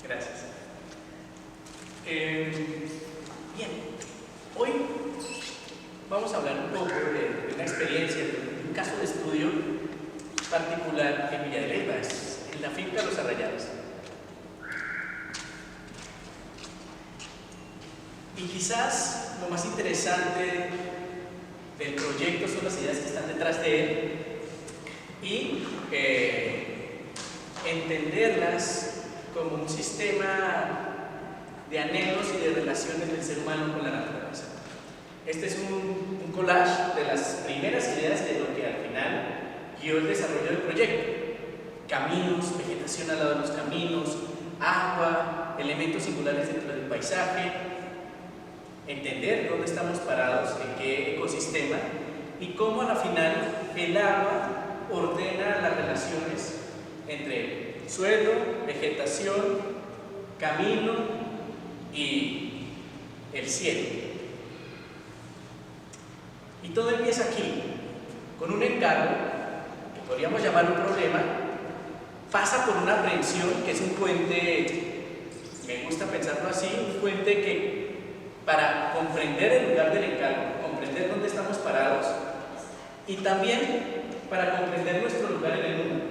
Gracias. Bien, hoy vamos a hablar un poco de una experiencia, de un caso de estudio particular en Villa de Leyva, en la finca Los Arrayanes. Y quizás lo más interesante del proyecto son las ideas que están detrás de él y entenderlas como un sistema de anhelos y de relaciones del ser humano con la naturaleza. Este es un collage de las primeras ideas de lo que al final guió el desarrollo del proyecto. Caminos, vegetación al lado de los caminos, agua, elementos singulares dentro del paisaje, entender dónde estamos parados, en qué ecosistema y cómo al final el agua ordena las relaciones entre suelo, vegetación, camino y el cielo. Y todo empieza aquí, con un encargo, que podríamos llamar un problema, pasa por una aprehensión, que es un puente, me gusta pensarlo así, un puente que para comprender el lugar del encargo, comprender dónde estamos parados y también para comprender nuestro lugar en el mundo.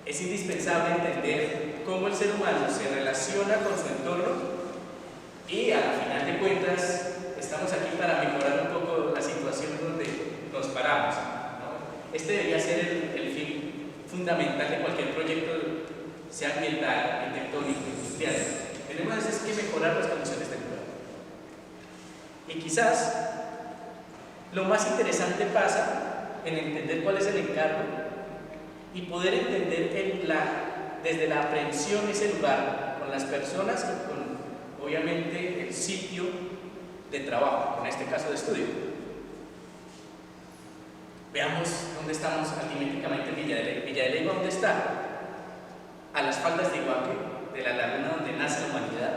Es indispensable entender cómo el ser humano se relaciona con su entorno y al final de cuentas estamos aquí para mejorar un poco la situación donde nos paramos, ¿no? Este debería ser el fin fundamental de cualquier proyecto, sea ambiental, arquitectónico, industrial. Tenemos que mejorar las condiciones del lugar. Y quizás lo más interesante pasa en entender cuál es el encargo y poder entender desde la aprehensión ese lugar, con las personas y con, obviamente, el sitio de trabajo, en este caso de estudio. Veamos dónde estamos altimétricamente en Villa de Leyva. Villa de Leyva, ¿dónde está? A las faldas de Iguaque, de la laguna donde nace la humanidad.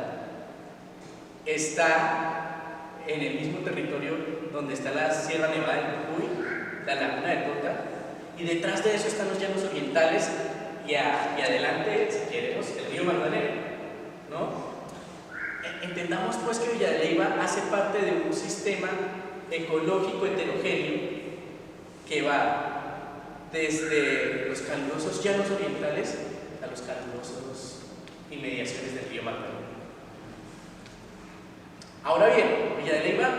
Está en el mismo territorio donde está la Sierra Nevada de Cocuy, la laguna de Tota, y detrás de eso están los llanos orientales y adelante, si queremos, el río Magdalena, ¿no? Entendamos pues que Villa de Leyva hace parte de un sistema ecológico heterogéneo que va desde los calurosos llanos orientales a los calurosos inmediaciones del río Magdalena. Ahora bien, Villa de Leyva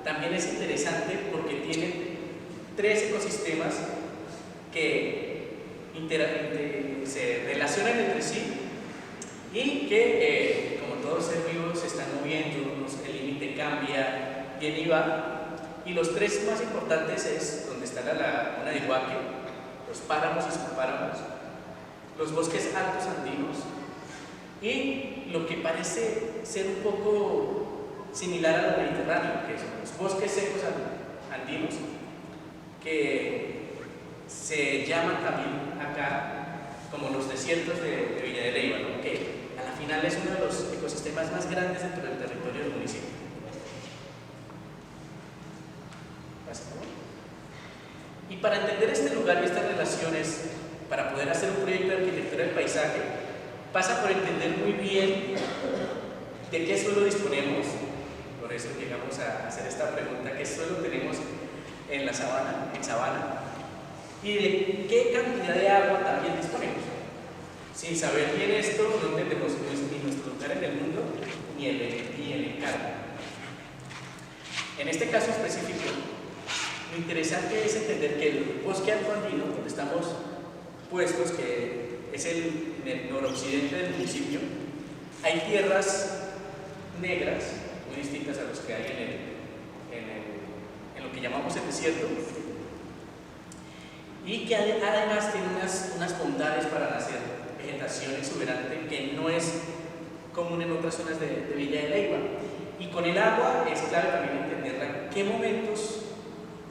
también es interesante porque tiene tres ecosistemas que se relacionan entre sí y que, como todos ser vivos, se están moviendo, el límite cambia, viene y va. Y los tres más importantes es donde está la laguna de Iguaque, los páramos y subpáramos, los bosques altos andinos y lo que parece ser un poco similar a lo mediterráneo, que son los bosques secos andinos, que se llaman también acá como los desiertos de Villa de Leyva, ¿no? Que a la final es uno de los ecosistemas más grandes dentro del territorio del municipio. Y para entender este lugar y estas relaciones, para poder hacer un proyecto de arquitectura del paisaje, pasa por entender muy bien de qué suelo disponemos. Por eso llegamos a hacer esta pregunta: ¿qué suelo tenemos en la sabana, y de qué cantidad de agua también disponemos? Sin saber bien esto, no entendemos ni nuestro lugar en el mundo ni el encargo. En este caso específico, lo interesante es entender que el bosque alto andino, donde estamos puestos, que es en el noroccidente del municipio, hay tierras negras muy distintas a los que hay en lo que llamamos el desierto, y que además tiene unas bondades para nacer, vegetación exuberante que no es común en otras zonas de Villa de Leyva. Y con el agua es clave también entenderla, qué momentos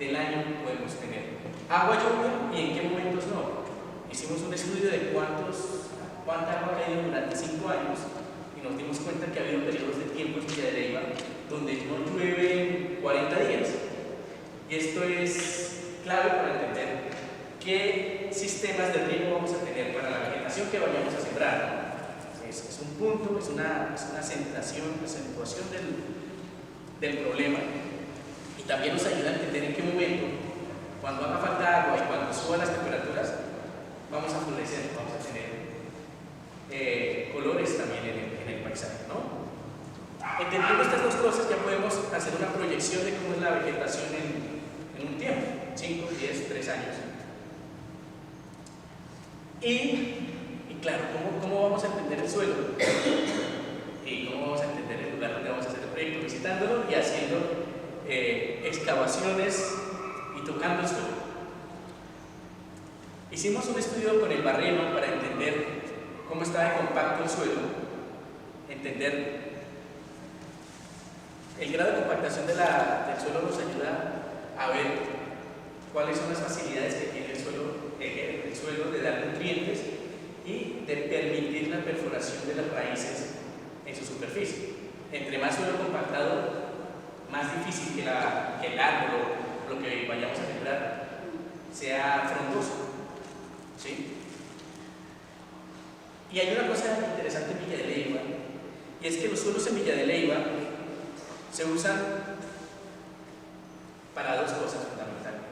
del año podemos tener agua, lluvia, y en qué momentos no. Hicimos un estudio de cuánta agua ha caído durante 5 años y nos dimos cuenta que ha habido periodos de tiempo en Villa de Leyva donde no llueve 40 días. Y esto es clave para entender qué sistemas de riego vamos a tener para la vegetación fracción que vayamos a sembrar. Es un punto, es una acentuación del problema, y también nos ayuda a entender en qué momento, cuando haga falta agua y cuando suban las temperaturas, vamos a florecer, vamos a tener colores también en el paisaje, ¿no? Entendiendo estas dos cosas, ya podemos hacer una proyección de cómo es la vegetación en un tiempo, 5, 10, 3 años. Y claro, ¿cómo vamos a entender el suelo? Y cómo vamos a entender el lugar donde vamos a hacer el proyecto, visitándolo y haciendo excavaciones y tocando el suelo. Hicimos un estudio con el barreno para entender cómo está de compacto el suelo, entender el grado de compactación del suelo. Nos ayuda a ver cuáles son las facilidades que tiene el suelo de dar nutrientes y de permitir la perforación de las raíces en su superficie. Entre más suelo compactado, más difícil que el árbol o lo que vayamos a sembrar sea frondoso, ¿sí? Y hay una cosa interesante en Villa de Leyva, y es que los suelos en Villa de Leyva se usan para dos cosas fundamentalmente: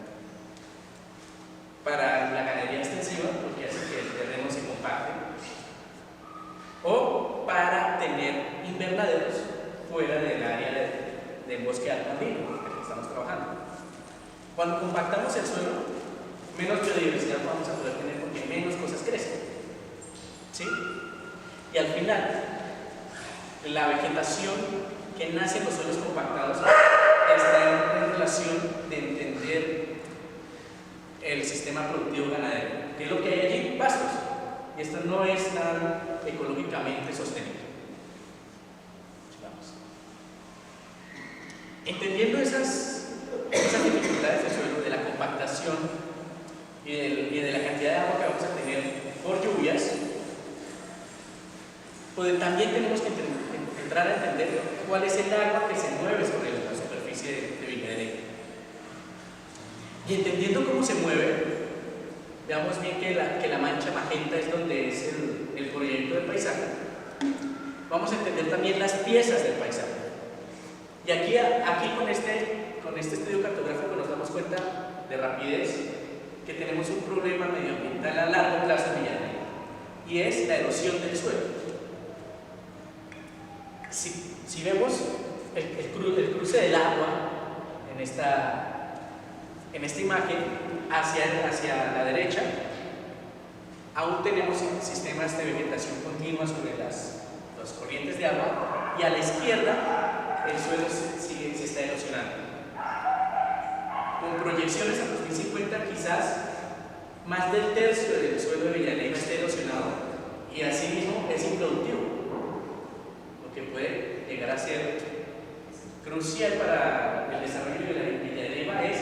para la ganadería extensiva, porque hace que el terreno se compacte, o para tener invernaderos fuera del área del bosque alto andino en el que estamos trabajando. Cuando compactamos el suelo, menos biodiversidad vamos a poder tener porque menos cosas crecen, ¿sí? Y al final, la vegetación que nace en los suelos compactados está en relación de entender el sistema productivo ganadero. ¿Qué es lo que hay allí? Pastos. Y esto no es tan ecológicamente sostenible. Vamos. Entendiendo esas dificultades del suelo, de la compactación y de la cantidad de agua que vamos a tener por lluvias, pues también tenemos que entrar a entender cuál es el agua que se mueve sobre la superficie de Villa de Leyva. Y entendiendo cómo se mueve, veamos bien que la mancha magenta es donde es el proyecto del paisaje. Vamos a entender también las piezas del paisaje. Y aquí con este estudio cartográfico nos damos cuenta de rapidez que tenemos un problema medioambiental a largo plazo en Villa de Leyva, y es la erosión del suelo. Si vemos el cruce del agua en esta imagen hacia la derecha, aún tenemos sistemas de vegetación continua sobre las corrientes de agua, y a la izquierda el suelo se está erosionando. Con proyecciones a 2050, quizás más del tercio del suelo de Villa de Leyva esté erosionado, y asimismo es improductivo, lo que puede llegar a ser crucial para el desarrollo de Villa de Leyva es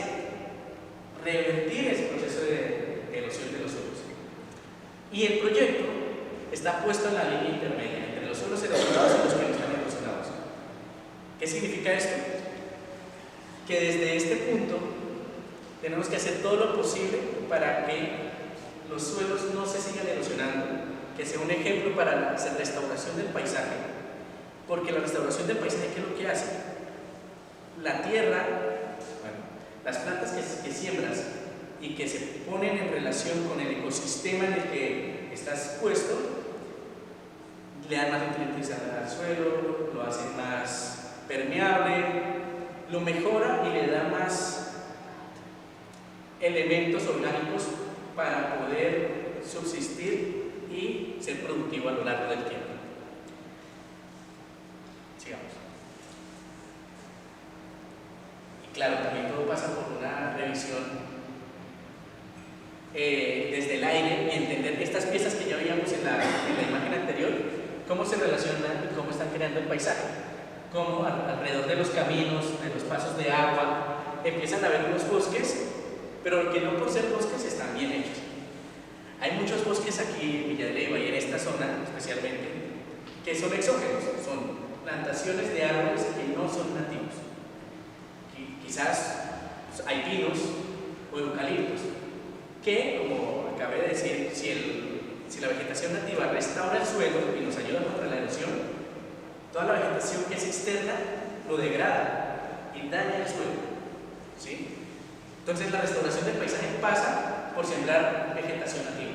revertir ese proceso de erosión de los suelos. Y el proyecto está puesto en la línea intermedia entre los suelos erosionados y los que no están erosionados. ¿Qué significa esto? Que desde este punto tenemos que hacer todo lo posible para que los suelos no se sigan erosionando, que sea un ejemplo para la restauración del paisaje, porque la restauración del paisaje, ¿qué es lo que hace? La tierra, las plantas que siembras y que se ponen en relación con el ecosistema en el que estás puesto, le dan más nutrientes al suelo, lo hacen más permeable, lo mejora y le da más elementos orgánicos para poder subsistir y ser productivo a lo largo del tiempo. Sigamos. Y claro, también todo pasa por una revisión desde el aire y entender estas piezas que ya veíamos en la imagen anterior, cómo se relacionan y cómo están creando el paisaje, cómo alrededor de los caminos, de los pasos de agua, empiezan a haber unos bosques, pero que no por ser bosques están bien hechos. Hay muchos bosques aquí en Villa de Leyva y en esta zona especialmente que son exógenos, son plantaciones de árboles que no son nativos. Quizás hay pinos o eucaliptos que, como acabé de decir, si si la vegetación nativa restaura el suelo y nos ayuda contra la erosión, toda la vegetación que es externa lo degrada y daña el suelo, ¿sí? Entonces la restauración del paisaje pasa por sembrar vegetación nativa.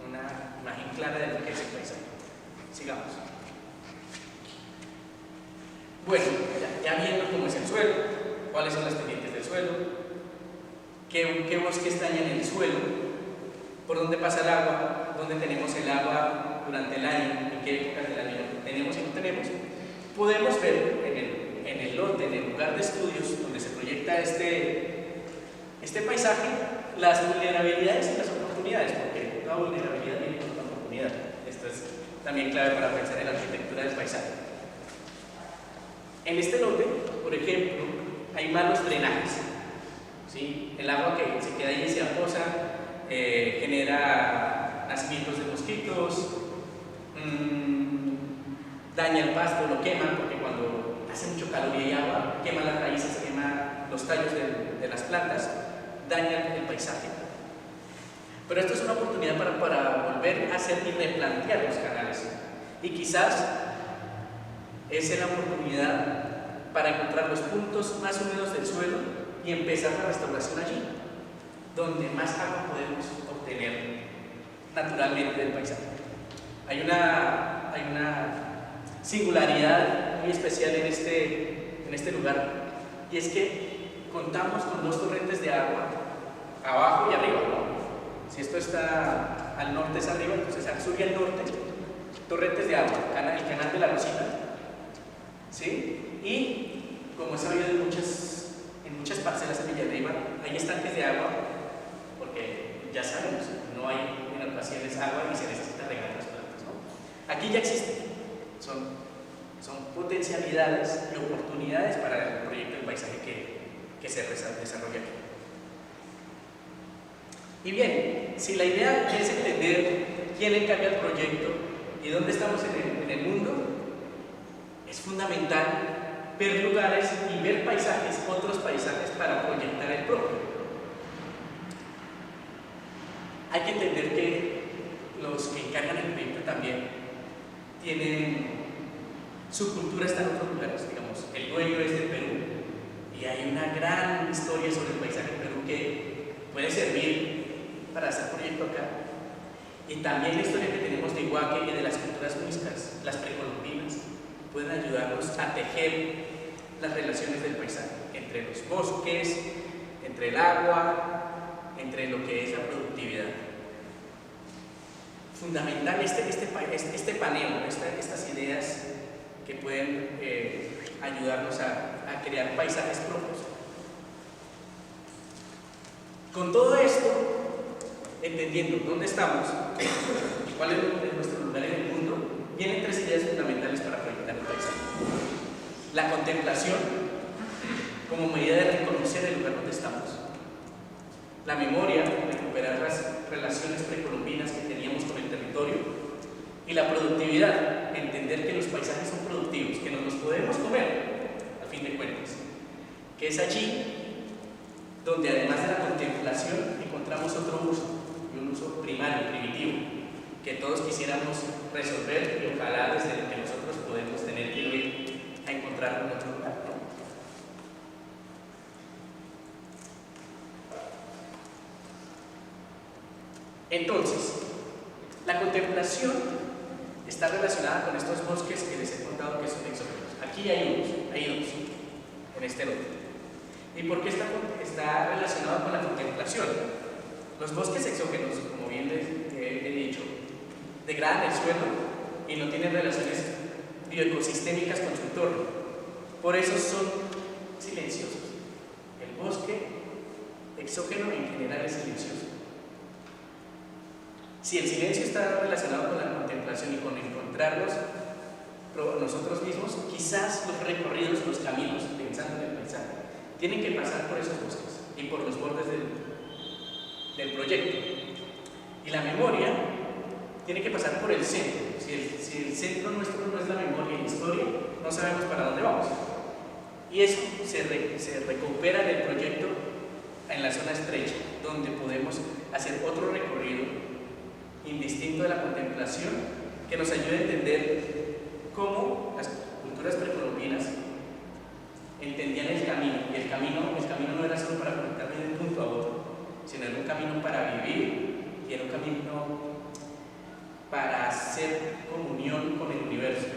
Una imagen clara de lo que es el paisaje. Sigamos. Bueno, ya viendo cómo es el suelo, cuáles son las pendientes del suelo, qué bosques dañan el suelo, por dónde pasa el agua, dónde tenemos el agua durante el año, en qué épocas del año tenemos y no tenemos, podemos ver en el lote, en el lugar de estudios donde se proyecta este paisaje, las vulnerabilidades y las oportunidades, porque la vulnerabilidad viene con la oportunidad. Esto es también clave para pensar en la arquitectura del paisaje. En este lote, por ejemplo, hay malos drenajes, ¿sí? El agua que se queda ahí se aposa, genera nacimientos de mosquitos, daña el pasto, lo quema, porque cuando hace mucho calor y hay agua, quema las raíces, quema los tallos de las plantas, daña el paisaje. Pero esto es una oportunidad para volver a hacer y replantear los canales. Y quizás esa es la oportunidad para encontrar los puntos más húmedos del suelo y empezar la restauración allí, donde más agua podemos obtener naturalmente del paisaje. Hay una singularidad muy especial en este lugar, y es que contamos con dos torrentes de agua, abajo y arriba, ¿no? Si esto está al norte es arriba, entonces al sur y al norte, torrentes de agua, el canal de la Rosita, ¿sí? Y como he sabido en muchas parcelas en Villarriba, hay estanques de agua, porque ya sabemos, no hay en ocasiones agua y se necesita regar las plantas, ¿no? Aquí ya existen, son potencialidades y oportunidades para el proyecto del paisaje que se desarrolla aquí. Y bien, si la idea es entender quién encarga el proyecto y dónde estamos en el mundo, es fundamental ver lugares y ver paisajes, otros paisajes para proyectar el propio. Hay que entender que los que encargan el proyecto también tienen su cultura, está en otros lugares, digamos, el dueño es de Perú y hay una gran historia sobre el paisaje en Perú que puede servir para hacer proyecto acá. Y también la historia que tenemos de Iguaque y de las culturas muiscas, las precolombinas, pueden ayudarnos a tejer las relaciones del paisaje, entre los bosques, entre el agua, entre lo que es la productividad. Fundamental este paneo, estas ideas que pueden ayudarnos a crear paisajes propios. Con todo esto, entendiendo dónde estamos y cuál es nuestro lugar en el mundo, vienen tres ideas fundamentales para proyectar el paisaje. La contemplación, como medida de reconocer el lugar donde estamos. La memoria, recuperar las relaciones precolombinas que teníamos con el territorio. Y la productividad, entender que los paisajes son productivos, que nos los podemos comer, a fin de cuentas. Que es allí donde, además de la contemplación, encontramos otro uso, y un uso primario, primitivo, que todos quisiéramos resolver y ojalá desde lo que nosotros podemos tener que ir a encontrar en otro lugar, ¿no? Entonces, la contemplación está relacionada con estos bosques que les he contado que son exógenos. Aquí hay dos en este lote. ¿Y por qué está relacionado con la contemplación? Los bosques exógenos, como bien les he dicho, degradan el suelo y no tienen relaciones bioecosistémicas con su entorno. Por eso son silenciosos. El bosque exógeno en general es silencioso. Si el silencio está relacionado con la contemplación y con encontrarlos nosotros mismos, quizás los recorridos, los caminos, pensando en el paisaje, tienen que pasar por esos bosques y por los bordes del proyecto. Y la memoria tiene que pasar por el centro. Si el centro nuestro no es la memoria y la historia, no sabemos para dónde vamos. Y eso se recupera en el proyecto en la zona estrecha, donde podemos hacer otro recorrido indistinto de la contemplación que nos ayude a entender cómo las culturas precolombinas entendían el camino, y el camino no era solo para conectarme de un punto a otro, sino era un camino para vivir y era un camino para hacer comunión con el universo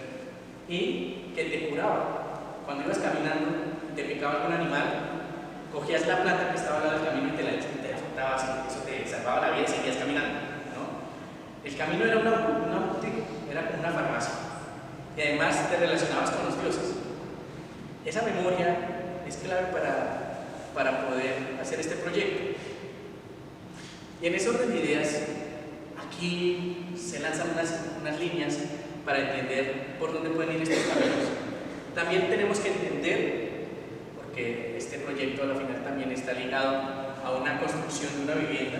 y que te curaba. Cuando ibas caminando y te picaba algún animal, cogías la planta que estaba al lado del camino y te la frottabas y eso te salvaba la vida y seguías caminando, ¿no? El camino era una boutique, era como una farmacia y además te relacionabas con los dioses. Esa memoria es clave para poder hacer este proyecto. Y en ese orden de ideas, aquí se lanzan unas líneas para entender por dónde pueden ir estos caminos. También tenemos que entender, porque este proyecto al final también está ligado a una construcción de una vivienda,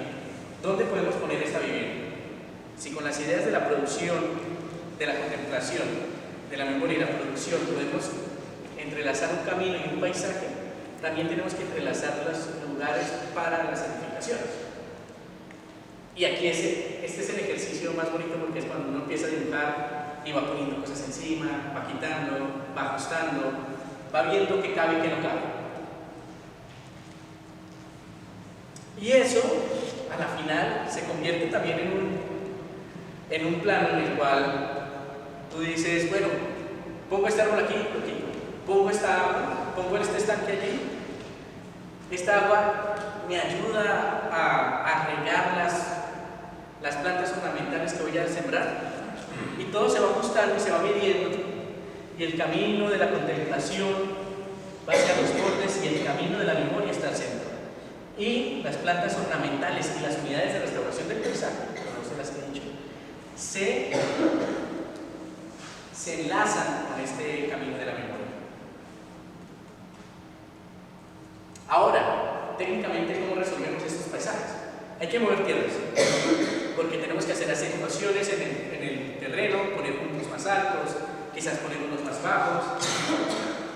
¿dónde podemos poner esta vivienda? Si con las ideas de la producción, de la contemplación, de la memoria y la producción podemos entrelazar un camino y un paisaje, también tenemos que entrelazar los lugares para las edificaciones. Y aquí este es el ejercicio más bonito porque es cuando uno empieza a dibujar y va poniendo cosas encima, va quitando, va ajustando, va viendo qué cabe y qué no cabe. Y eso, a la final, se convierte también en un plano en el cual tú dices, bueno, pongo este árbol aquí, lo quito. Pongo esta agua, pongo este estanque allí. Esta agua me ayuda a regar las plantas ornamentales que voy a sembrar. Y todo se va ajustando y se va midiendo. Y el camino de la contemplación va hacia los bordes y el camino de la memoria está al centro. Y las plantas ornamentales y las unidades de restauración del paisaje, como se las he dicho, se enlazan con este camino de la memoria. Ahora, técnicamente, ¿cómo resolvemos estos paisajes? Hay que mover tierras, porque tenemos que hacer acentuaciones en el terreno, poner puntos más altos, quizás poner unos más bajos,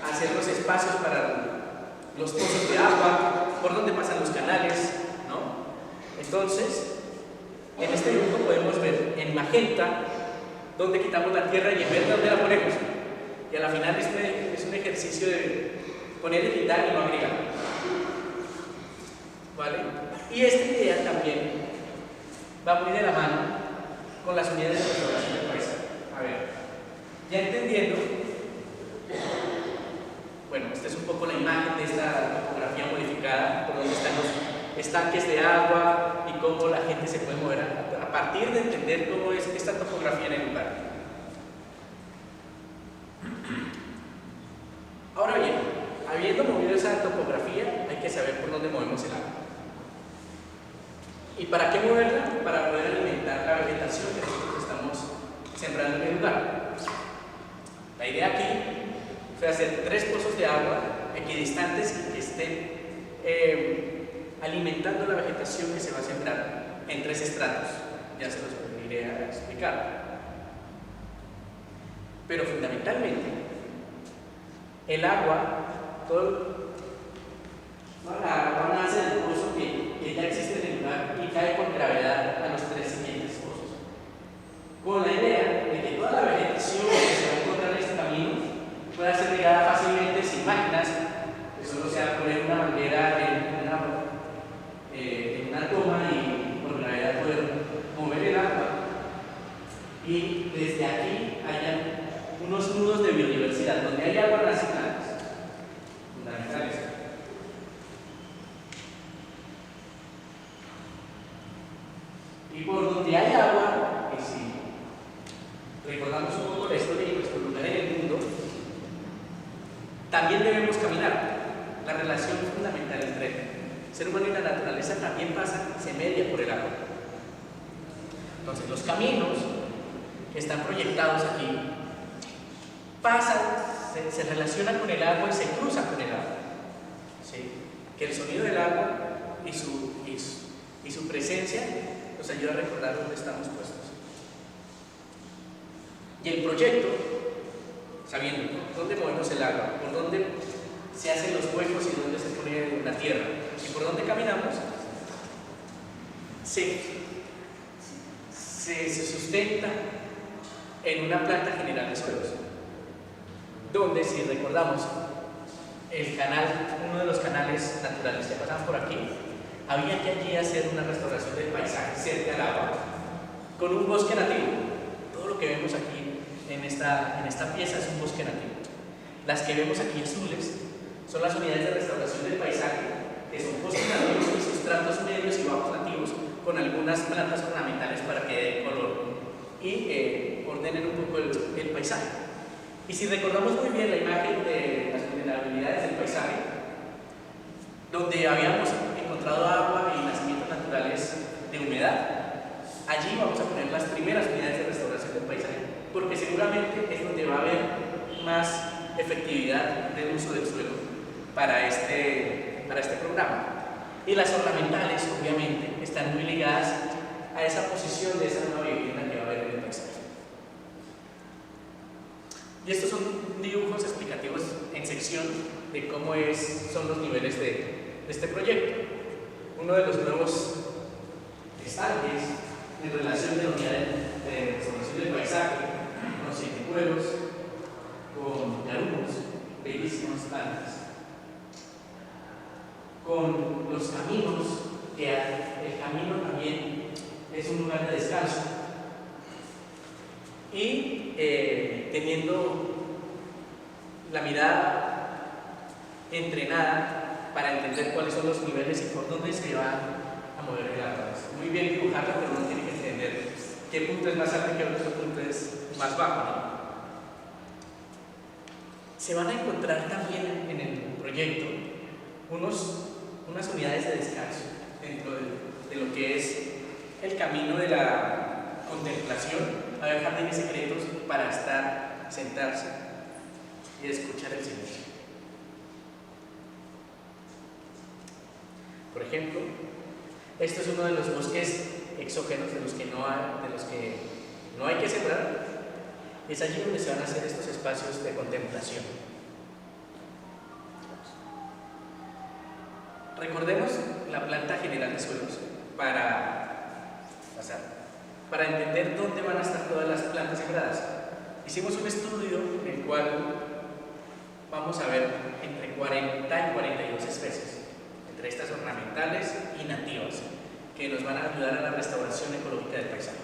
hacer los espacios para los pozos de agua, por donde pasan los canales, ¿no? Entonces, en este dibujo podemos ver en magenta dónde quitamos la tierra y en verde dónde la ponemos. Y a la final es un ejercicio de poner y quitar y no agregar. ¿Vale? Y esta idea también va muy de la mano con las unidades de restauración del paisaje. A ver, ya entendiendo, bueno, esta es un poco la imagen de esta topografía modificada, por donde están los estanques de agua y cómo la gente se puede mover a partir de entender cómo es esta topografía en el lugar. Ahora bien, habiendo movido esa topografía, hay que saber por dónde movemos el agua. ¿Y para qué moverla? Para poder alimentar la vegetación que nosotros estamos sembrando en el lugar. La idea aquí fue hacer 3 pozos de agua equidistantes y que estén alimentando la vegetación que se va a sembrar en 3 estratos. Ya se los iré a explicar. Pero fundamentalmente, el agua, la agua nace del pozo que ya existe en el lugar y cae con gravedad a los 3 siguientes pozos. Con la idea de que toda la vegetación que se va a encontrar en este camino pueda ser regada fácilmente sin máquinas, que solo sea poner una manguera en una toma y por gravedad poder mover el agua. Y desde aquí hayan unos nudos de biodiversidad, donde hay agua nacen plantas fundamentales. Y por donde hay agua, y si recordamos un poco la historia de nuestro lugar en el mundo, también debemos caminar. La relación fundamental entre el ser humano y la naturaleza también se media por el agua. Entonces, los caminos que están proyectados aquí se relacionan con el agua y se cruzan con el agua. ¿Sí? Que el sonido del agua y su presencia nos ayuda a recordar dónde estamos puestos. Y el proyecto, sabiendo dónde movemos el agua, por dónde se hacen los huecos y dónde se pone la tierra, y por dónde caminamos, se se sustenta en una planta general de suelos, donde, si recordamos, el canal, uno de los canales naturales que pasan por aquí, había que allí hacer una restauración del paisaje cerca al agua, con un bosque nativo. Todo lo que vemos aquí en esta pieza es un bosque nativo. Las que vemos aquí azules son las unidades de restauración del paisaje, que son bosques nativos y sustratos medios y bajos nativos, con algunas plantas ornamentales para que den color y ordenen un poco el paisaje. Y si recordamos muy bien la imagen de las vulnerabilidades del paisaje, donde habíamos encontrado agua y nacimientos naturales de humedad, allí vamos a poner las primeras unidades de restauración del paisaje, porque seguramente es donde va a haber más efectividad del uso del suelo para este programa. Y las ornamentales, obviamente, están muy ligadas a esa posición de esa nueva vivienda que va a haber en el paisaje. Y estos son dibujos explicativos en sección de cómo son los niveles de este proyecto. Uno de los nuevos estanques en relación de la unidad de restauración del paisaje, con 7 pueblos, con yarumos, bellísimas plantas, con los caminos, que el camino también es un lugar de descanso, y teniendo la mirada entrenada para entender cuáles son los niveles y por dónde se va a mover el agua. Es muy bien dibujarla, pero uno tiene que entender qué punto es más alto y qué otro punto es más bajo, ¿no? Se van a encontrar también en el proyecto unas unidades de descanso dentro de lo que es el camino de la contemplación. Va a haber jardines secretos para sentarse y escuchar el silencio. Por ejemplo, esto es uno de los bosques exógenos de los que no hay que sembrar. Es allí donde se van a hacer estos espacios de contemplación. Recordemos la planta general de suelos para entender dónde van a estar todas las plantas sembradas. Hicimos un estudio en el cual vamos a ver entre 40 y 42 especies, entre estas ornamentales y nativas, que nos van a ayudar a la restauración ecológica del paisaje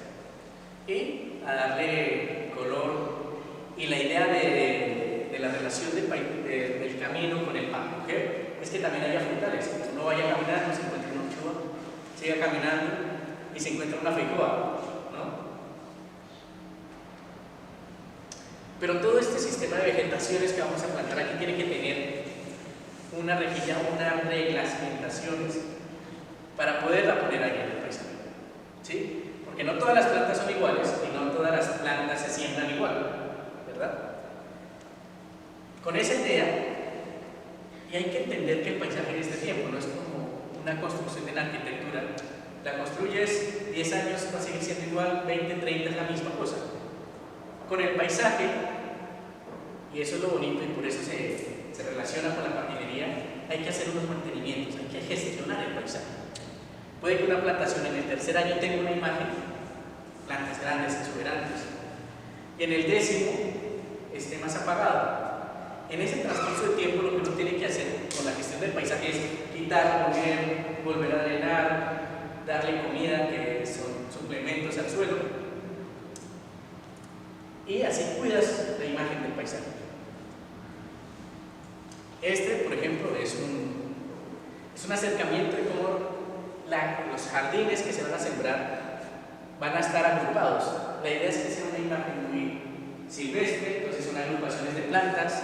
y a darle color. Y la idea de la relación del camino con el mujer es que también haya frutales. Uno vaya caminando, se encuentra una uchuva, siga caminando y se encuentra una feijoa, ¿no? Pero todo este sistema de vegetaciones que vamos a plantar aquí tiene que tener una rejilla, unas reglamentaciones para poderla poner ahí en el paisaje, ¿sí? Porque no todas las plantas son iguales y no todas las plantas se siembran igual, ¿verdad? Con esa idea, y hay que entender que el paisaje en este tiempo no es como una construcción de la arquitectura. La construyes 10 años, va a seguir siendo igual, 20, 30 es la misma cosa. Con el paisaje, y eso es lo bonito y por eso se relaciona con la jardinería, hay que hacer unos mantenimientos, hay que gestionar el paisaje. Puede que una plantación en el tercer año tenga una imagen, plantas grandes, exuberantes, y en el 10º esté más apagado. En ese transcurso de tiempo lo que uno tiene que hacer con la gestión del paisaje es quitar, poner, volver a drenar, darle comida, que son suplementos al suelo, y así cuidas la imagen del paisaje. Este, por ejemplo, es un acercamiento de cómo los jardines que se van a sembrar van a estar agrupados. La idea es que sea una imagen muy silvestre, entonces son agrupaciones de plantas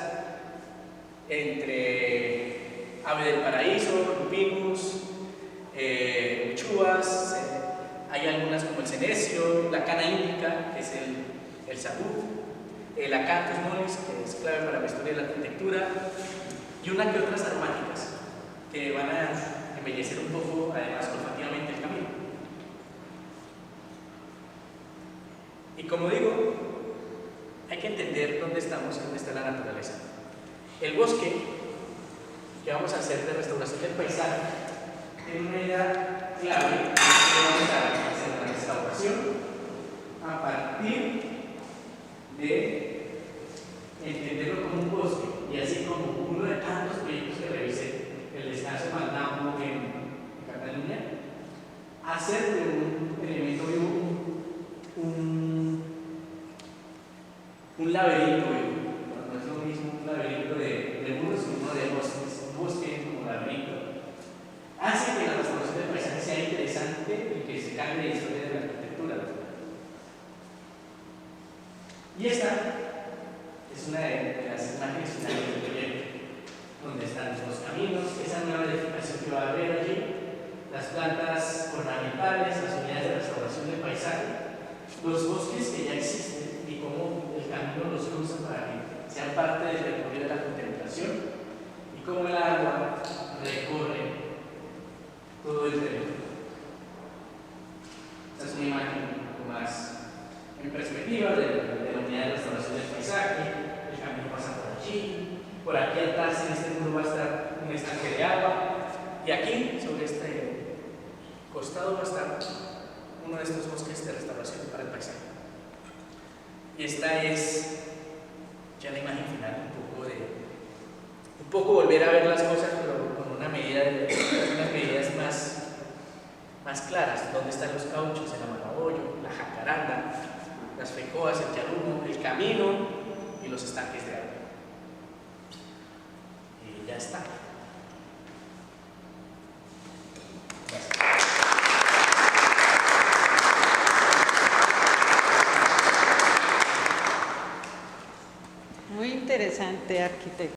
entre ave del paraíso, lupinus, uchuvas, hay algunas como el senecio, la cana índica, que es el sabú, el acanthus mollis, que es clave para la historia de la arquitectura, y unas que otras aromáticas que van a embellecer un poco, además, olfativamente el camino. Y como digo, hay que entender dónde estamos y dónde está la naturaleza. El bosque que vamos a hacer de restauración del paisaje tiene una idea clave, que vamos a hacer la restauración partir de entenderlo como un bosque, y así como uno de tantos proyectos que revisé, el descanso de Magnamo en Cataluña, hacer de un elemento vivo un laberinto vivo. No es lo mismo un laberinto de muros que uno de bosques, un bosque como laberinto. Hace que la restauración del paisaje sea interesante y que se cambie la historia de la arquitectura. Y esta es una de las imágenes finales del proyecto, donde están los caminos, esa nueva edificación que va a haber allí, las plantas ornamentales, las unidades de restauración del paisaje, los bosques que ya existen y cómo el camino los cruza para que sean parte del recorrido de la contemplación, y cómo el agua recorre todo el terreno. Esta es una imagen un poco más en perspectiva de la unidad de restauración del paisaje. El camino pasa por allí, por aquí atrás en este muro va a estar un estanque de agua, y aquí sobre este costado va a estar uno de estos bosques de restauración para el paisaje. Y esta es ya la imagen final, un poco volver a ver las cosas, pero con unas medidas más claras. ¿Dónde están los cauchos? El amagabollo, la jacaranda, las fecoas, el yarumo, el camino y los estanques de agua. Y ya está. Gracias. Muy interesante, arquitecto.